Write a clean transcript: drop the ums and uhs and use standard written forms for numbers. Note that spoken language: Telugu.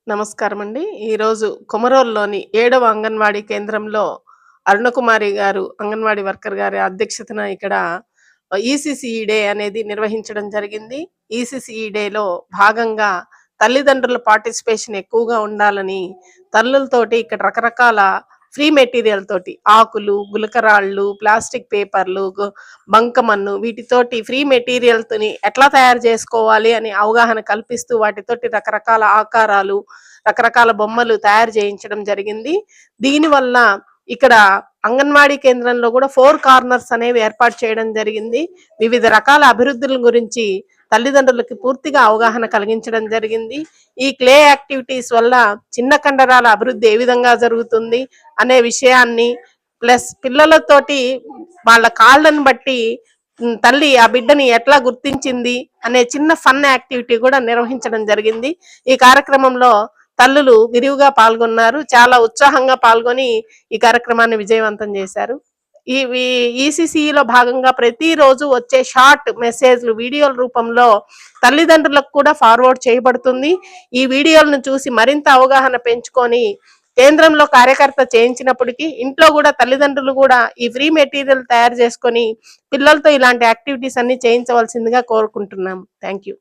నమస్కారం అండి. ఈరోజు కొమరోలులోని 7వ అంగన్వాడీ కేంద్రంలో అరుణకుమారి గారు అంగన్వాడీ వర్కర్ గారి అధ్యక్షతన ఇక్కడ ఈసీసీ డే అనేది నిర్వహించడం జరిగింది. ఈసీసీ డేలో భాగంగా తల్లిదండ్రుల పార్టిసిపేషన్ ఎక్కువగా ఉండాలని తల్లులతోటి ఇక్కడ రకరకాల ఫ్రీ మెటీరియల్ తోటి ఆకులు, గులకరాళ్ళు, ప్లాస్టిక్ పేపర్లు, బంకమన్ను వీటితోటి ఫ్రీ మెటీరియల్‌తోని ఎట్లా తయారు చేసుకోవాలి అని అవగాహన కల్పిస్తూ వాటితోటి రకరకాల ఆకారాలు, రకరకాల బొమ్మలు తయారు చేయించడం జరిగింది. దీనివల్ల ఇక్కడ అంగన్వాడీ కేంద్రంలో కూడా 4 కార్నర్స్ అనేవి ఏర్పాటు చేయడం జరిగింది. వివిధ రకాల అభివృద్ధుల గురించి తల్లిదండ్రులకి పూర్తిగా అవగాహన కలిగించడం జరిగింది. ఈ క్లే యాక్టివిటీస్ వల్ల చిన్న కండరాల అభివృద్ధి ఏ విధంగా జరుగుతుంది అనే విషయాన్ని ప్లస్ పిల్లలతోటి వాళ్ళ కాళ్ళను బట్టి తల్లి ఆ బిడ్డని ఎట్లా గుర్తించింది అనే చిన్న ఫన్ యాక్టివిటీ కూడా నిర్వహించడం జరిగింది. ఈ కార్యక్రమంలో తల్లులు విరివిగా పాల్గొన్నారు. చాలా ఉత్సాహంగా పాల్గొని ఈ కార్యక్రమాన్ని విజయవంతం చేశారు. ఈ ఈసీసీలో భాగంగా ప్రతిరోజు వచ్చే షార్ట్ మెసేజ్లు వీడియోల రూపంలో తల్లిదండ్రులకు కూడా ఫార్వర్డ్ చేయబడుతుంది. ఈ వీడియోలను చూసి మరింత అవగాహన పెంచుకొని కేంద్రంలో కార్యకర్త చేయించినప్పటికీ ఇంట్లో కూడా తల్లిదండ్రులు కూడా ఈ ఫ్రీ మెటీరియల్ తయారు చేసుకొని పిల్లలతో ఇలాంటి యాక్టివిటీస్ అన్ని చేయించవలసిందిగా కోరుకుంటున్నాం. Thank you.